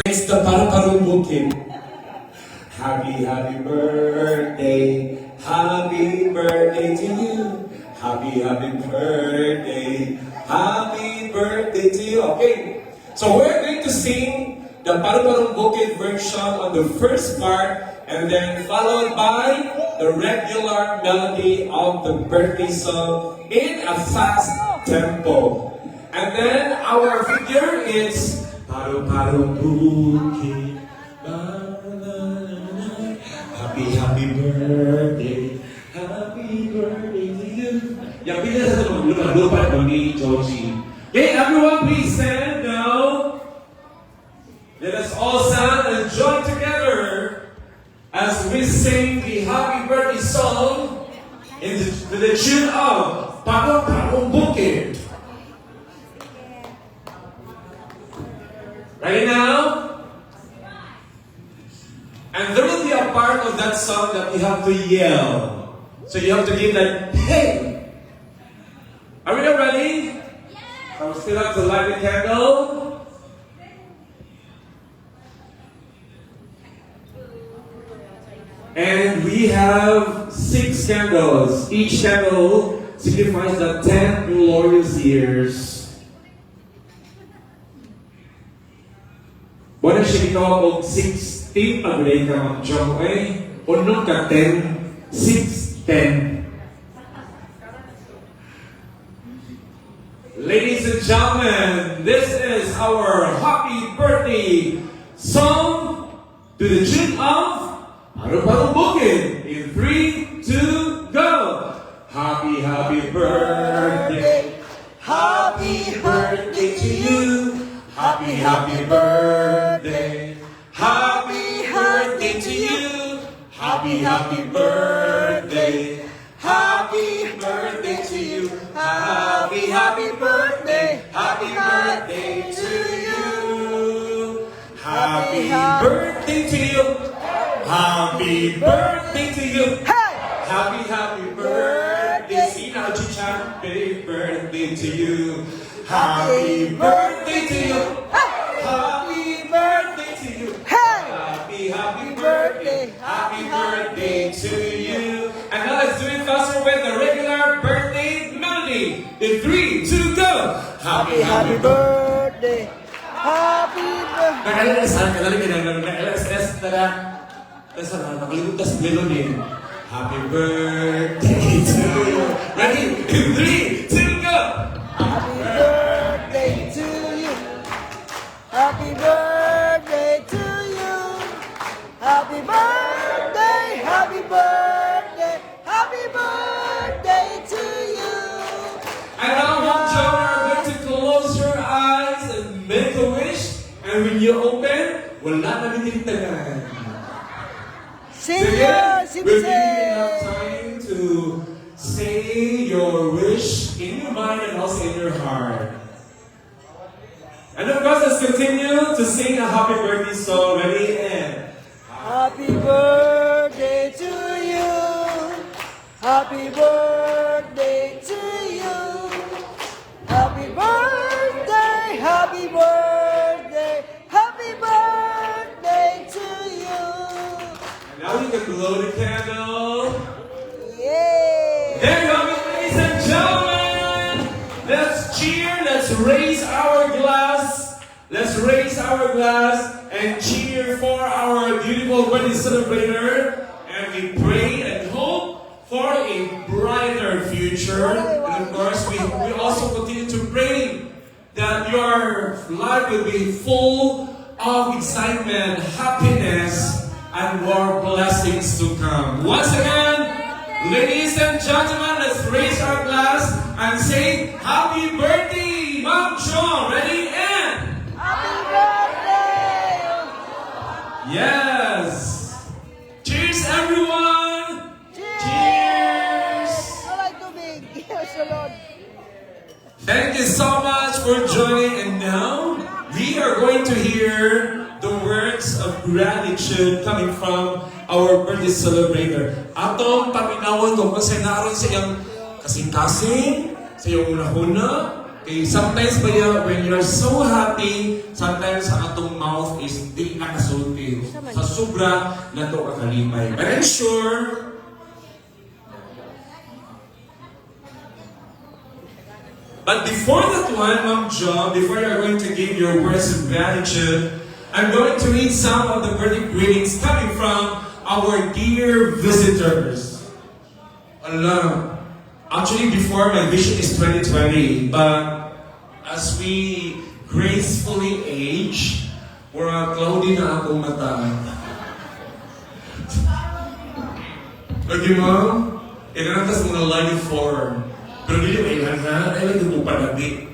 It's the Paraparong Bukid. Happy birthday. Happy birthday to you. Happy birthday. Happy birthday to you. Okay, so we're going to sing the Paraparong Bukid version on the first part, and then followed by the regular melody of the birthday song in a fast tempo. And then our figure is Paro Bukid. Happy birthday. Happy birthday to you. Yang pindah satu lupa ni Georgie. Okay, everyone please stand now. Let us all stand and join together as we sing the happy birthday song to the tune of Paro Bukid. Right now? And there will be a part of that song that you have to yell. So you have to give that, hey! Are we not ready? I will still have to light the candle. And we have 6 candles. Each candle signifies the 10 glorious years. Wala siya ito kung 16 pag-rate ka mag-jump ay unong ka 10, 6, 10. Ladies and gentlemen, this is our happy birthday song to the tune of Paro Bukid. In 3, 2, go! Happy birthday. Happy birthday to you. Happy birthday. Happy birthday to you. Happy birthday. Happy birthday to you. Happy birthday. Happy birthday to you. Happy birthday to you. Happy birthday to you. Happy birthday. Sina Chichan, happy birthday to you. Happy birthday to you. Happy birthday to you. Happy birthday. Happy birthday to you. And now let's do it faster with the regular birthday melody. In 3, 2, go. Happy birthday. Happy birthday. Nag-LSS na nakalimutan sa melody. Happy birthday to you. Ready? In 3, 2, go. Happy birthday to you. Happy birthday to you. Happy birthday. Happy birthday. Happy birthday to you. And now, Mom Joe, are going to close your eyes and make a wish. And when you open, wala na bitintagan. Senior We'll give you citizen. enough time to say your wish in your mind and also in your heart. And of course, let's continue to sing a happy birthday song. Ready? And Happy birthday to you. Happy birthday to you. Happy birthday. Happy birthday. Happy birthday to you. now you can blow the candle. Yay! There you go, ladies and gentlemen. Let's cheer. Let's raise our glass. Let's raise our glass and cheer for our beautiful wedding celebrator. And we pray and hope for a brighter future. And of course, we also continue to pray that your life will be full of excitement, happiness, and more blessings to come. Once again, ladies and gentlemen, let's raise our glass and say happy birthday, Mom Sean. Ready? And Happy birthday! yes. Cheers, everyone. Cheers. I like to be. Yes, Lord. Thank you so much for joining. And now we are going to hear the words of gratitude coming from our birthday celebrator. Atong paminawon ko kasi naroon sa iyang kasing-kasing, sa iyong unahuna, Okay, sometimes when you're so happy, sometimes ang atong mouth is di ka kasulti. Sa sobra, nato ka kalipay. But I'm sure, but before that one, Ma'am John, before you're going to give your words of gratitude, I'm going to read some of the birthday greetings coming from our dear visitors. Allah. Actually, before my vision is 2020, but as we gracefully age, we're cloudy na akong mata. Okay, Ma'am? Ikanantas mga line form. Pero hindi mo ilan ha? Ay, hindi mo panagdi.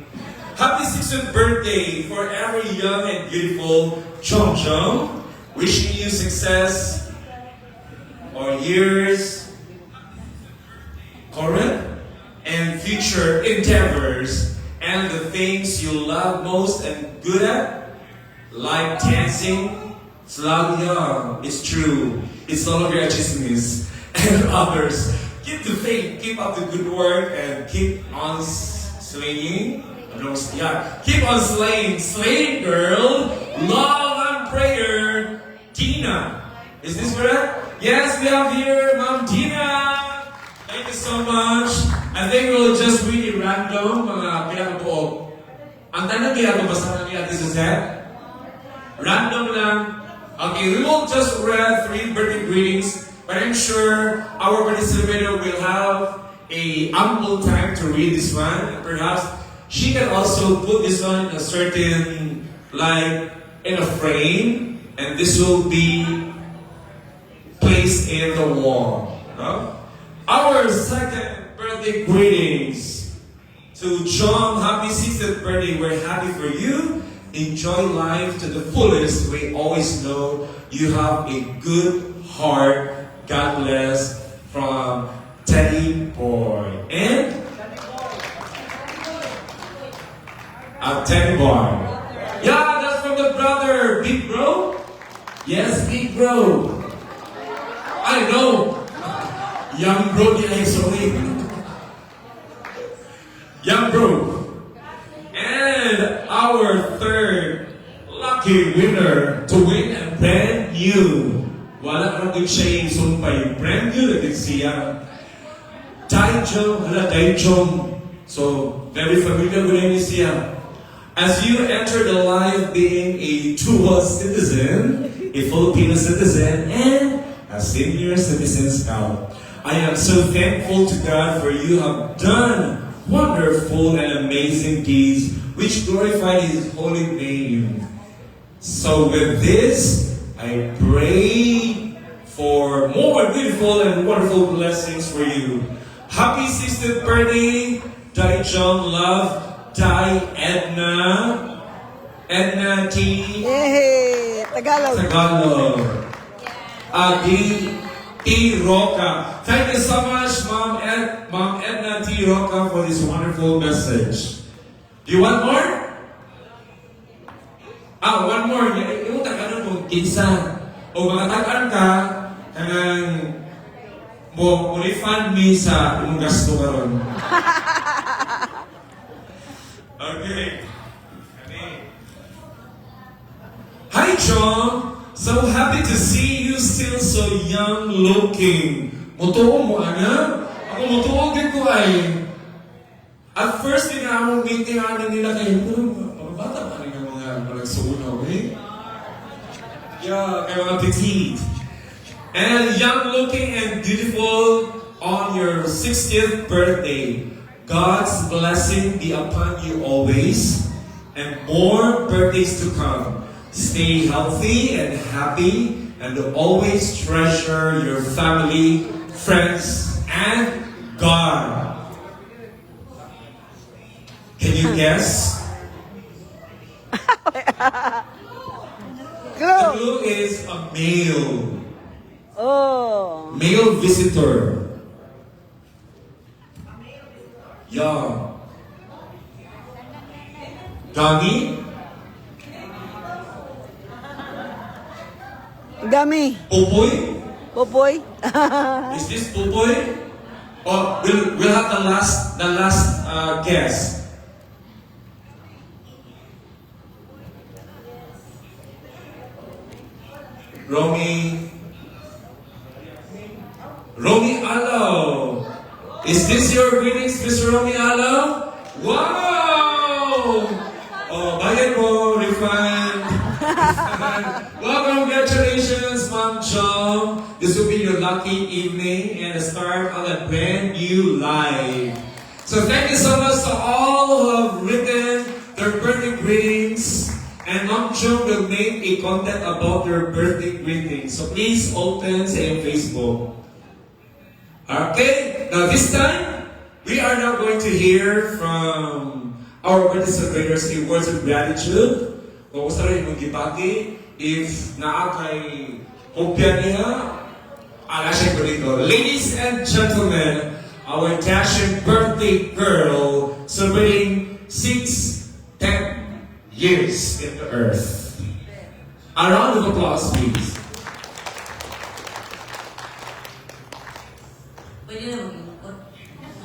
Happy 6th birthday, forever young and beautiful, Chong Chong. Wishing you success or years, current and future endeavors, and the things you love most and good at, like dancing. It's loud, young. It's true. It's all of your achievements and others. Keep the faith, keep up the good work, and keep on slaying. Keep on slaying, girl. Love and prayer, Tina. Is this correct? Yes, we have here, Ma'am Tina. Thank you so much. I think we'll just read it random, mga pinakabuo. Ang tanong kaya mabasa na niya this is that? Random lang. Okay, we will just read 3 birthday greetings, but I'm sure our participator will have a ample time to read this one. And perhaps she can also put this one in a certain, like, in a frame, and this will be placed in the wall. No? Our second birthday greetings to John. Happy 60th birthday. We're happy for you. Enjoy life to the fullest. We always know you have a good heart. God bless. From Teddy Boy. And Teddy Boy. Yeah, that's from the brother. Big Bro? Yes, Big Bro. I know. Young Bro, sorry. Young Bro. And our third lucky winner to win a brand new. Wala ka rin siya yung sumpay. Brand new na din siya. Taichung. So, very familiar with him siya. As you enter the life being a dual citizen, a Filipino citizen, and a senior citizen scout, I am so thankful to God for you have done wonderful and amazing deeds which glorify His holy name. So with this, I pray for more beautiful and wonderful blessings for you. Happy 60th birthday, Dai John Love, Dai Edna T. Yay! Tagalog. T. Roca. Thank you so much, Mom Edna T. Roca, for this wonderful message. Do you want more? One more. Yung tagaan mo, kinsa. O makatagaan ka, kanang mo refund me sa imong gasto karon. Okay. Hi, John. So happy to see you still so young looking. Mutuo mo, ana? Ako mutuo din ko ay. At first, din akong meeting nila kayo. Pero bata pa rin ang mga nagsuunaw, eh? Yeah, kaya mga petite. And young looking and beautiful on your 60th birthday. God's blessing be upon you always. And more birthdays to come. Stay healthy and happy, and always treasure your family, friends, and God. Can you guess? The Go! clue is a male. Oh. Male visitor. Yeah. Gami? Gami. Pupoy? Popoy. Is this Pupoy? Or we'll have the last guess. Romy Alo. Is this your greetings, Mr. Romy Alo? Wow! Oh, bayan mo, refund. Well, congratulations, Ma'am Chong. This will be your lucky evening and the start of a brand new life. So thank you so much to all who have written their birthday greetings. And Ma'am Chong will make a content about their birthday greetings. So please open sa iyong Facebook. Okay, now this time, we are now going to hear from our birthday celebrators in words of gratitude. Kung gusto rin mong gibati, if naakay hopya niya, alasya ko dito. Ladies and gentlemen, our dashing birthday girl celebrating 10 years in the earth. A round of applause, please. Pwede na mag-iikot.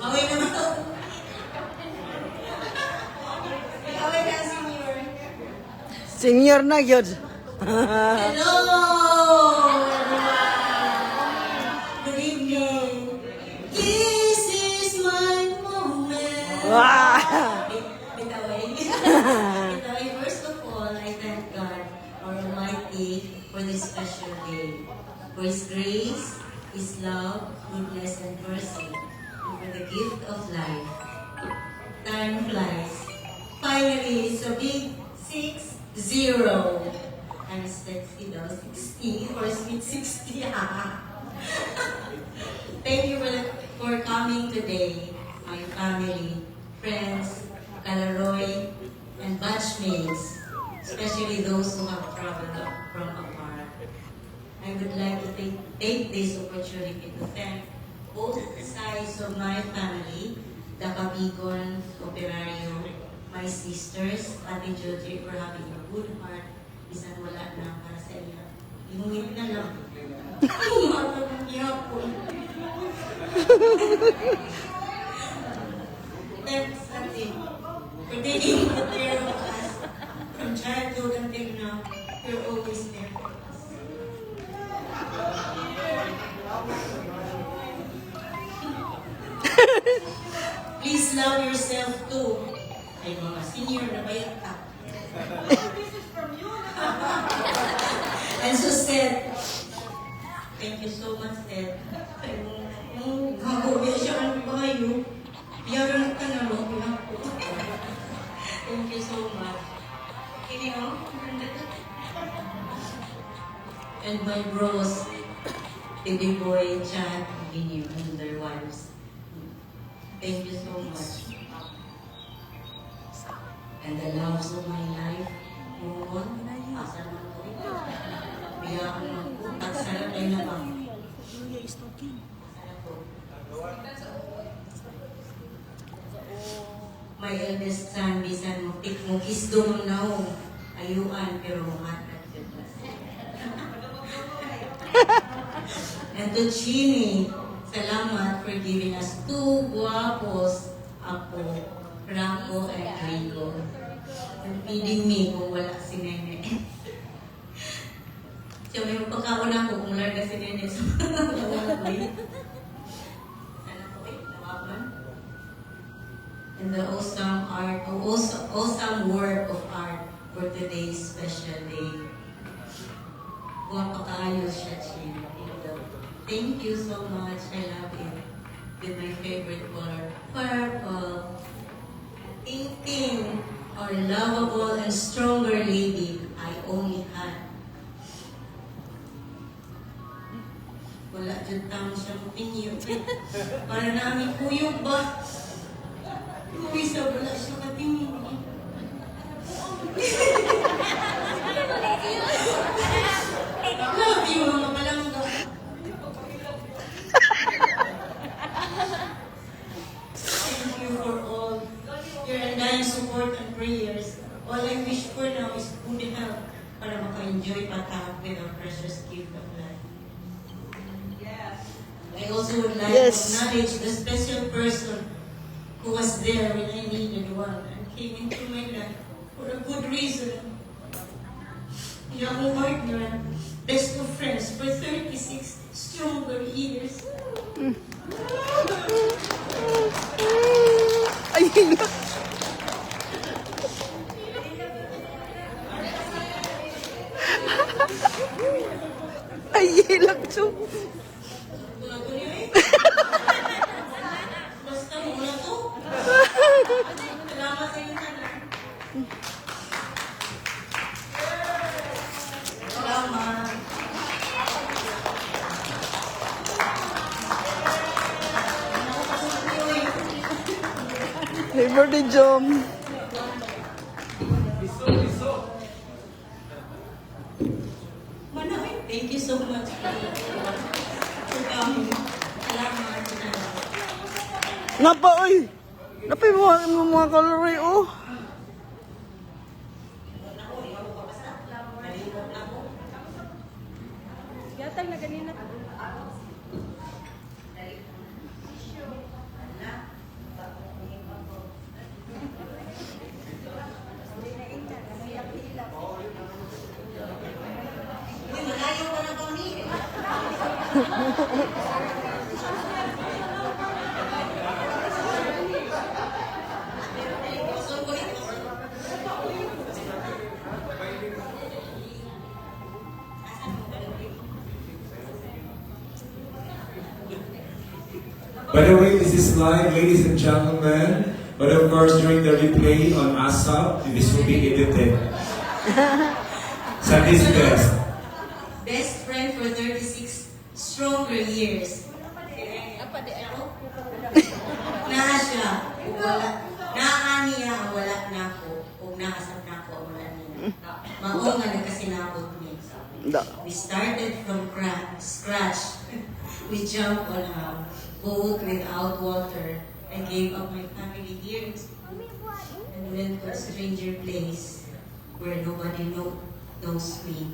Okay naman to. Okay na, senior. Senior na yun. Hello! Good evening. This is my moment. Wow! Bitaway. First of all, I thank God, our Almighty, for this special day. For His grace, His love, goodness, and mercy, and for the gift of life. Time flies. Finally, it's a big 6-0. I'm sexy daw, 60 or sweet 60. Thank you for coming today, my family, friends, Kalaroy, and batchmates, especially those who have traveled from afar. I would like to take this opportunity to thank both sides of my family, the Cabigon, Operario, my sisters, Ate Joji, for having a good heart, bisan wala na para sa iyo. Inuwit na lang. Umatag ang yapon. Thanks, Ate, for taking good care of us from childhood until now. You're always there for us. Please love yourself too. Ay mga senior na bayad ka. This is from you. And so said, thank you so much, Ted. Gagawin siya ang bayo. Yaran ka na mo. Thank you so much. Kini o? And my bros, Baby Boy, Chad, Vinny, and their wives. Thank you so much. And the loves of my life, Moon, asa naman ko ito. Biyaan naman ko, tagsarap ay na ba? My eldest son, bisan mo, tik mo, kisdo mo na ho. Ayuan, pero mahatag yun. And to Chini, salamat for giving us two guapos, Apo, Franco, and Rico. And feeding me kung wala si Nene. Siya may magpakaon ako kung larga si Nene sa mga way. Sana po nawaban. And the awesome work of art for today's special day. Guwapa kaayo siya, Chini. Thank you so much. I love you. With my favorite color, purple. Ting our lovable and stronger lady I only had. Wala dyan tamo siyang pinyo. Para namin kuyog ba? Kuwi sa wala siya katingin. Love you, mga palangga. Thank you for all your undying support and prayers. All I wish for now is good health para maka-enjoy patawag with our precious gift of life. I also would like to acknowledge the special person who was there when I needed one and came into my life for a good reason. Young partner, best of friends for 36 stronger years. Ay, hilak. Ay, hilak, Chum. Tuloy-tuloy eh. Basta muna to. Salamat sa inyo tanan. Salamat. Happy birthday, Jom. Manawin, thank you so much for coming. Salamat. Napa, oy. Napay mo mga calorie, oh. Yatag na ganina. Uy, malayo pa na kami. By the way, this is live, ladies and gentlemen. But of course, during the replay on ASAP, this will be edited. Sunday's best. Best friend for 36 stronger years. Apa di ako? Naa siya. Wala. Naa niya, wala na ako. Kung naasap na ako, wala niya. Mao nga nagkasinabot ni. Da. We started from scratch. We jumped on a boat without water. I gave up my family here and went to a stranger place where nobody knows me.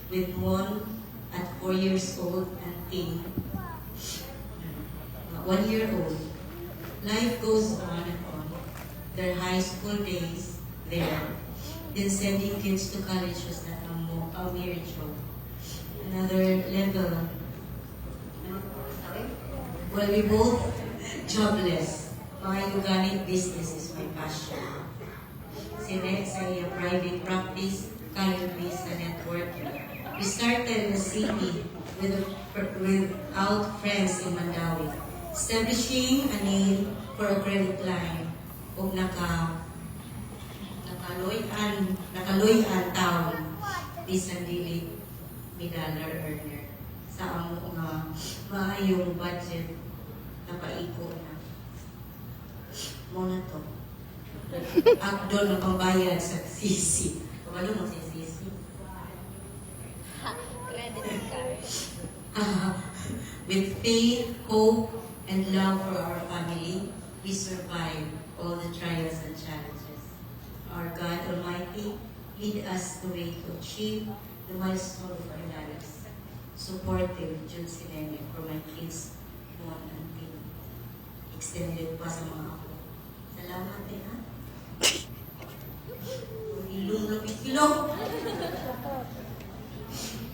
With one at 4 years old and Ting, 1 year old. Life goes on and on. Their high school days there. Then sending kids to college was not a miracle. Another level. Well, we both jobless. My organic business is my passion. Si Rex ay private practice, Kyle based sa network. We started in the city without friends in Mandawi. Establishing a name for a credit line o nakaloy-an town bisan dili mi dollar earner sa amo nga maayong budget na paiko na mo na to akdon na pambayad sa CC kabalo mo sa CC Credit card. with faith, hope, and love for our family, we survive all the trials and challenges. Our God Almighty lead us the way to achieve the milestone of our lives. Supportive, June Sinene, for my kids, Juan and Tim. Extended pa sa mga ako. Salamat eh, ha? Ilong lapit ilong.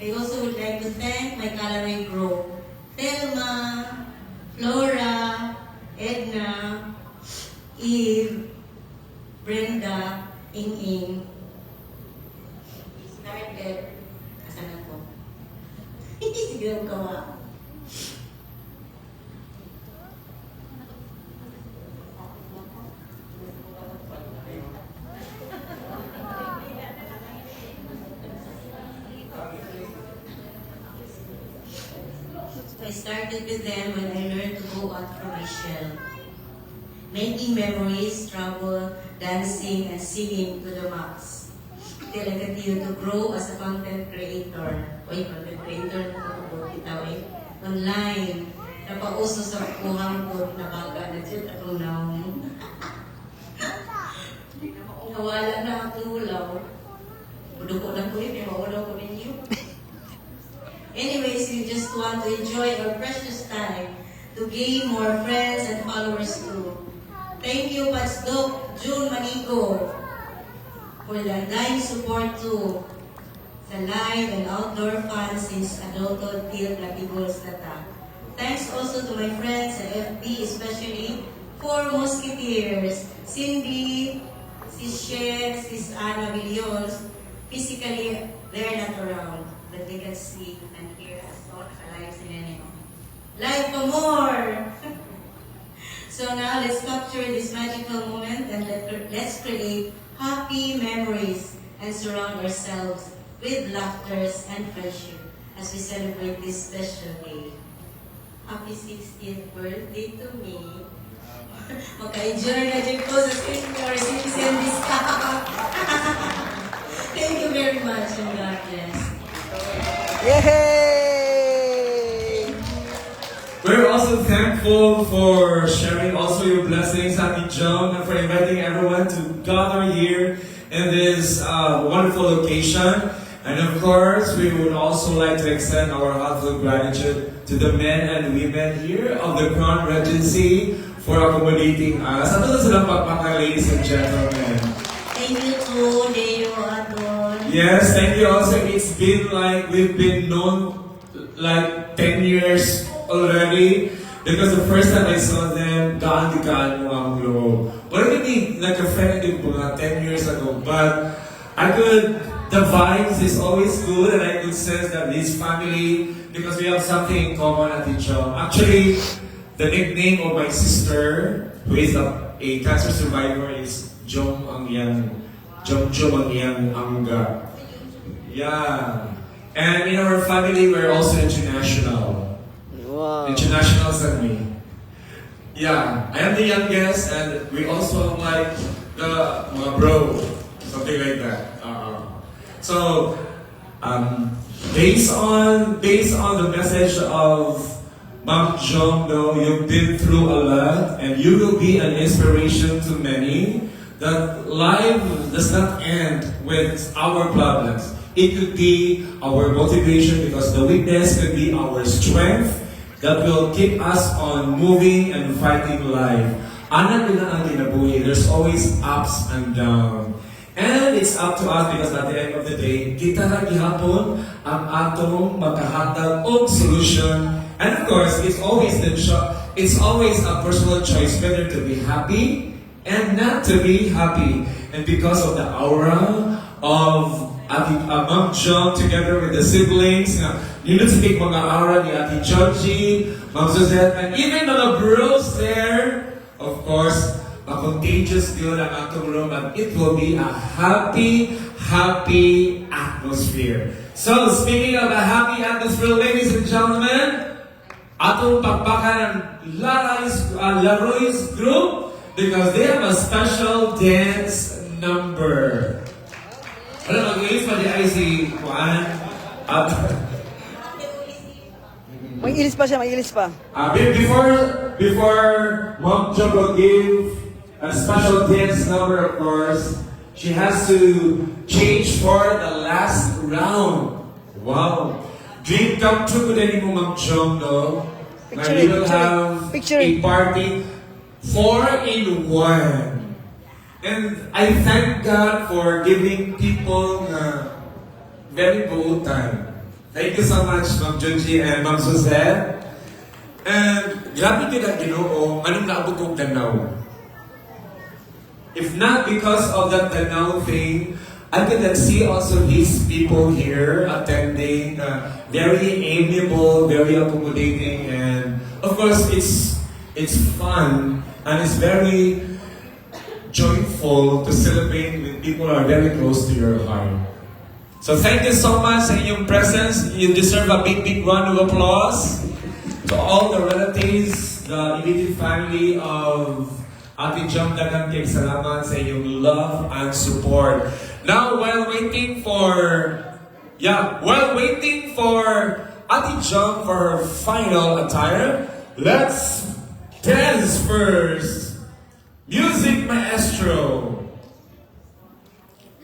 I also would like to thank my Calaray Group, Thelma, Flora, Edna, Eve, Brenda, Ing, started, asan ako? Sige lang kawa. I started with them when I learned to go out from my shell. Making memories, travel, dancing, and singing to the max. Till I continue to grow as a content creator. Content creator na ito online. Napauso sa kuhang ko na baga na dyan akong naong. Nawala na ang tulaw. Buduko na ko yun, maulaw ko ninyo. Anyways, we just want to enjoy our precious time to gain more friends and followers too. Thank you, Pastor June Manigo, for the dying support too. sa live and outdoor fun since adulthood till Platigos Lata. Thanks also to my friends sa FB, especially four Musketeers, Cindy, Sis Shed, Sis Ana Villos. Physically, they're not around, but they can see and hear us all alive in Neneo. Live for more! So now let's capture this magical moment and let's create happy memories and surround ourselves with laughter and friendship as we celebrate this special day. Happy 60th birthday to me. Maka-enjoy na dyan po sa senior citizen discount. Thank you very much and God bless. Yay! We're also thankful for sharing also your blessings, Happy Jump, and for inviting everyone to gather here in this wonderful location. And of course, we would also like to extend our heartfelt gratitude to the men and women here of the Crown Regency for accommodating us. Ano sila pagpaka, ladies and gentlemen? Thank you to Deo Adon. Yes, thank you also. It's been like we've been known like 10 years already because the first time I saw them, gaan mo ang loob. Already like a friend din po nga 10 years ago, but the vibes is always good and I could sense that this family, because we have something in common at each other. Actually, the nickname of my sister, who is a cancer survivor, is Jom ang yang Angga. Yeah. And in our family, we're also international. Wow. International than me. Yeah, I am the youngest, and we also have like the mga bro, something like that. So, based on the message of Ma'am Jom, no, you've been through a lot, and you will be an inspiration to many. That life does not end with our problems. It could be our motivation because the weakness could be our strength that will keep us on moving and fighting life. Anak nila ang kinabuhi. There's always ups and downs. And it's up to us because at the end of the day, kita na gihapon ang atong makahatag og solution. And of course, it's always a personal choice whether to be happy and not to be happy. And because of the aura of Ma'am Jom together with the siblings, you need to take mga aura ni Ate Georgie, Ma'am Suzette, and even the bros there, of course, a contagious good ang atong room, and it will be a happy atmosphere. So, speaking of a happy atmosphere, ladies and gentlemen, atong pagpakan ng Laroy's group because they have a special dance number. Alam, mag-ilis pa di ay si Juan. May ilis pa siya, may ilis pa. Before Ma'am Jom will give a special dance number, of course, she has to change for the last round. Wow. Dream come true din mo, Ma'am Jom, no? Picture We it, will picture it, have picture a it. party 4-in-1. And I thank God for giving people very good time. Thank you so much, Ma'am Georgie and Ma'am Suzette. And grabe ka na Ginoo, anong naabot kong Danau. If not because of that Danau thing, I could see also these people here attending, very amiable, very accommodating, and of course it's fun and it's very joyful to celebrate with people who are very close to your heart. So thank you so much sa inyong presence. You deserve a big round of applause to all the relatives, the immediate family of Ate Jom. Daghang kayong salamat sa inyong love and support. Now, while waiting for Ate Jom for her final attire, let's dance first. Music Maestro.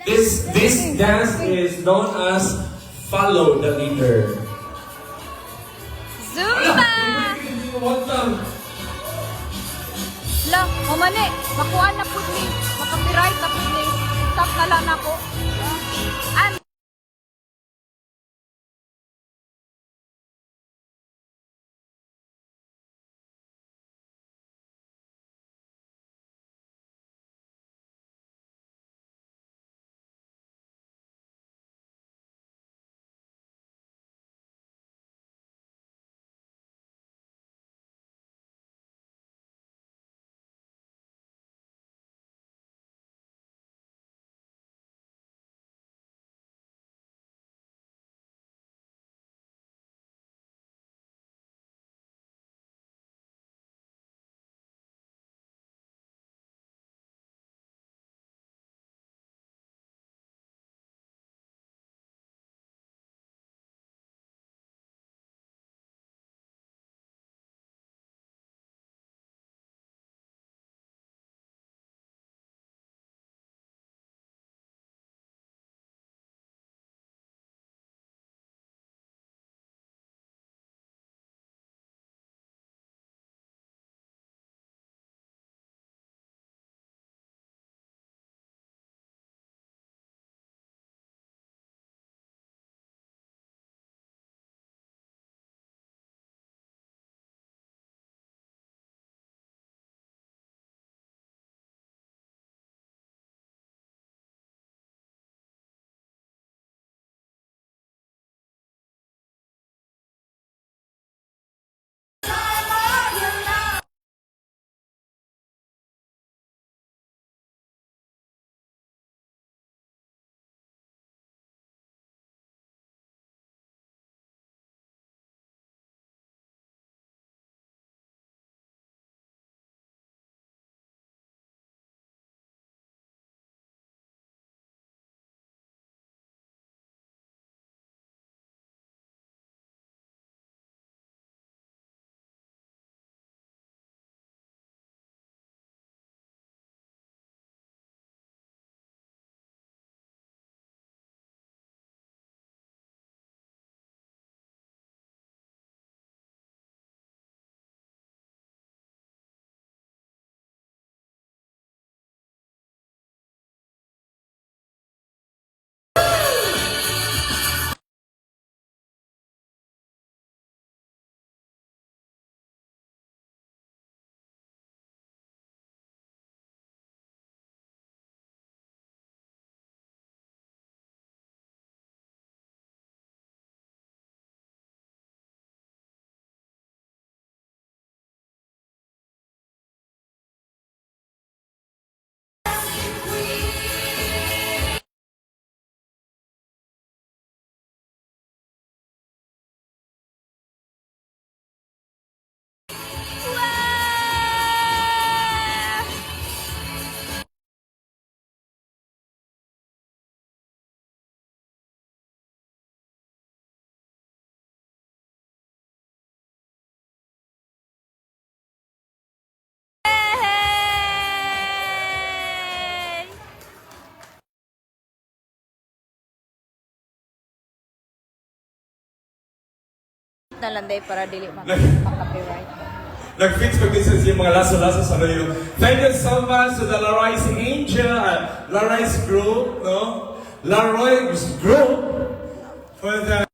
This dance is known as Follow the Leader. Zumba! La, mamani, makuha na po ni, makapiray na po ni, stop na lang ako. na lang day para dili maka-copyright. Nag-fix pag minsan yung mga laso-laso sa rayo. Thank you so much to the Laroy's Angel, Laroy's Group, no? Laroy's Group for the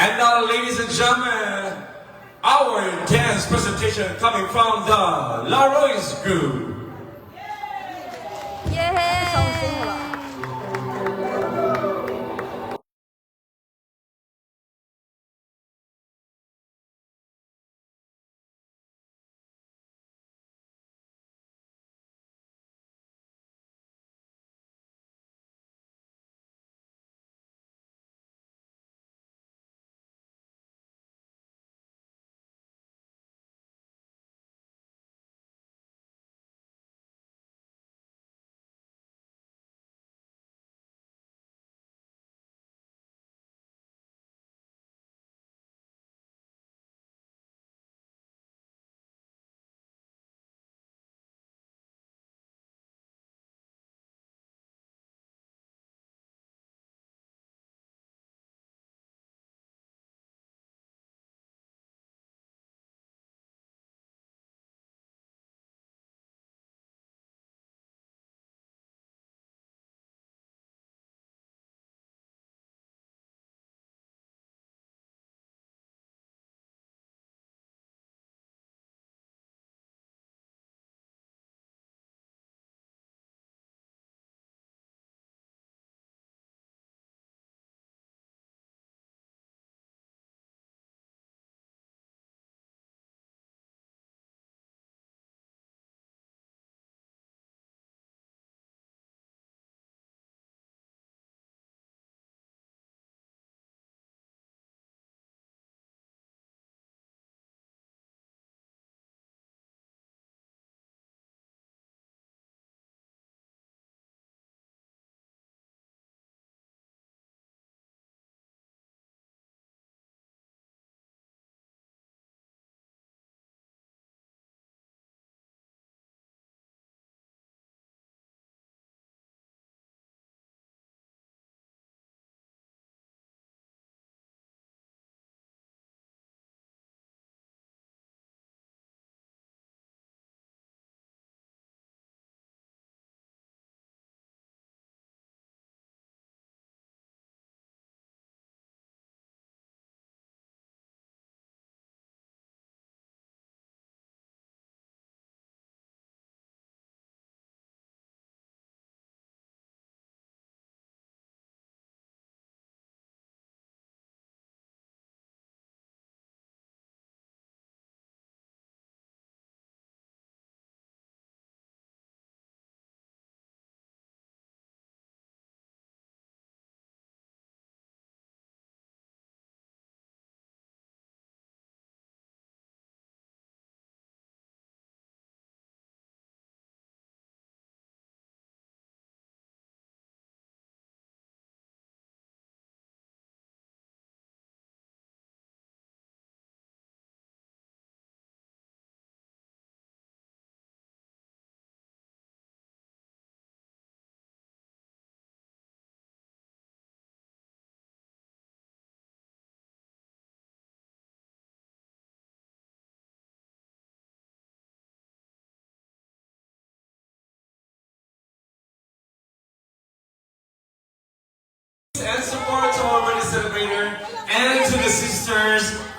And now, ladies and gentlemen, our dance presentation coming from the Laroy's Group.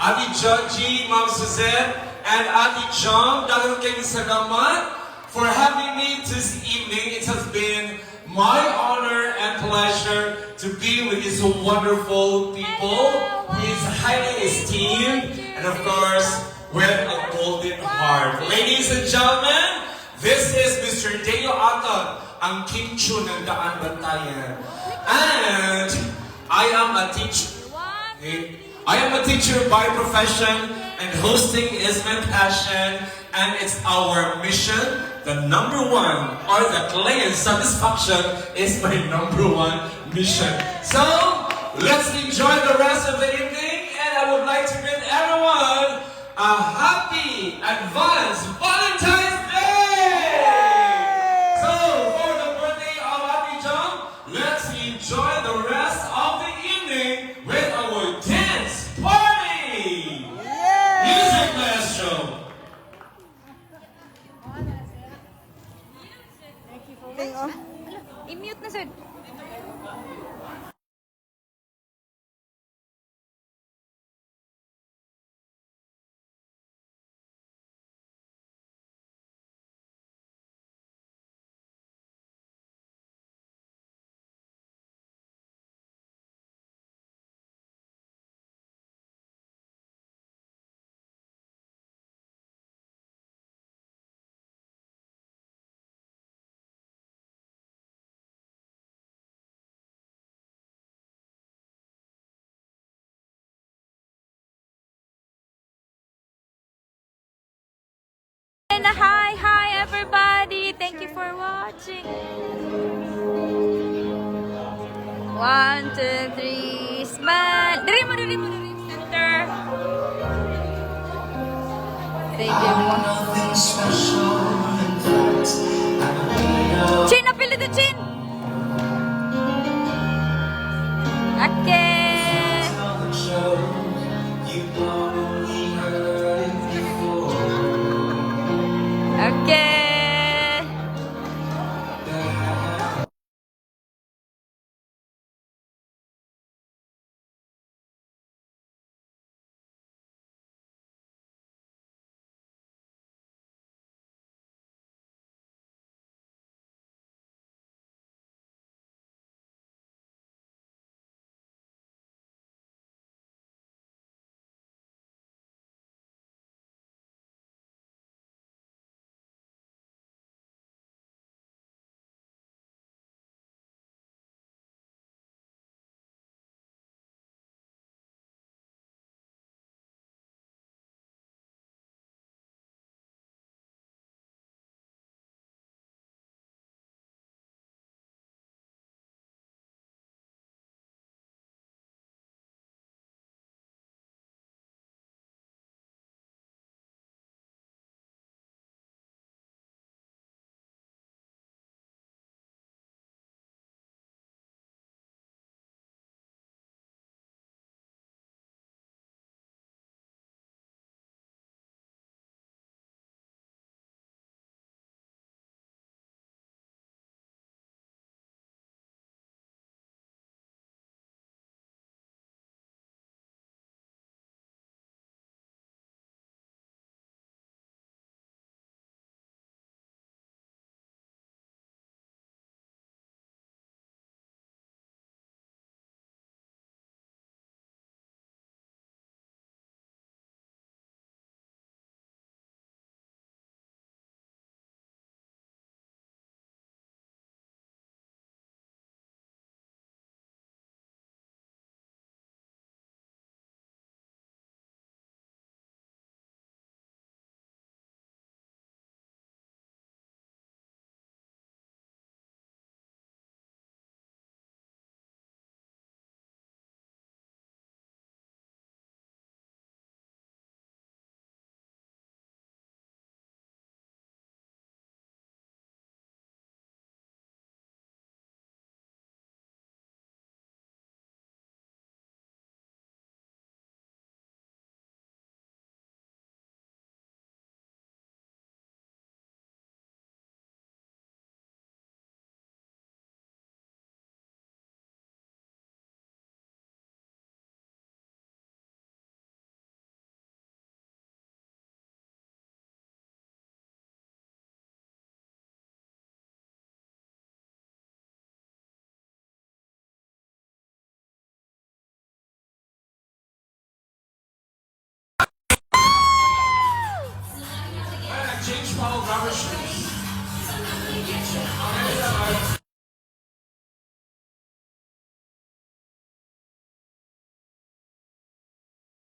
Ate Georgie, Ma'am Suzette, and Ate John, dagang kayong salamat for having me this evening. It has been my honor and pleasure to be with these wonderful people who is highly esteemed and of course with a golden heart. Ladies and gentlemen, this is Mr. Deo Aton, ang King Chu ng Daan Bantayan. And I am a teacher. I am a teacher by profession and hosting is my passion and it's our mission. The number one or the client satisfaction is my number one mission. So, let's enjoy the rest of the evening and I would like to bid everyone a happy advanced Valentine's Day! So, for the birthday of Ate John, let's enjoy the rest of the evening with our dance party! Music maestro! Ting, oh. I-mute na, sir. And hi everybody. Thank you for watching. 1, 2, 3, smile. Diri mo. Center. Thank you. Chin, apil ito, Chin.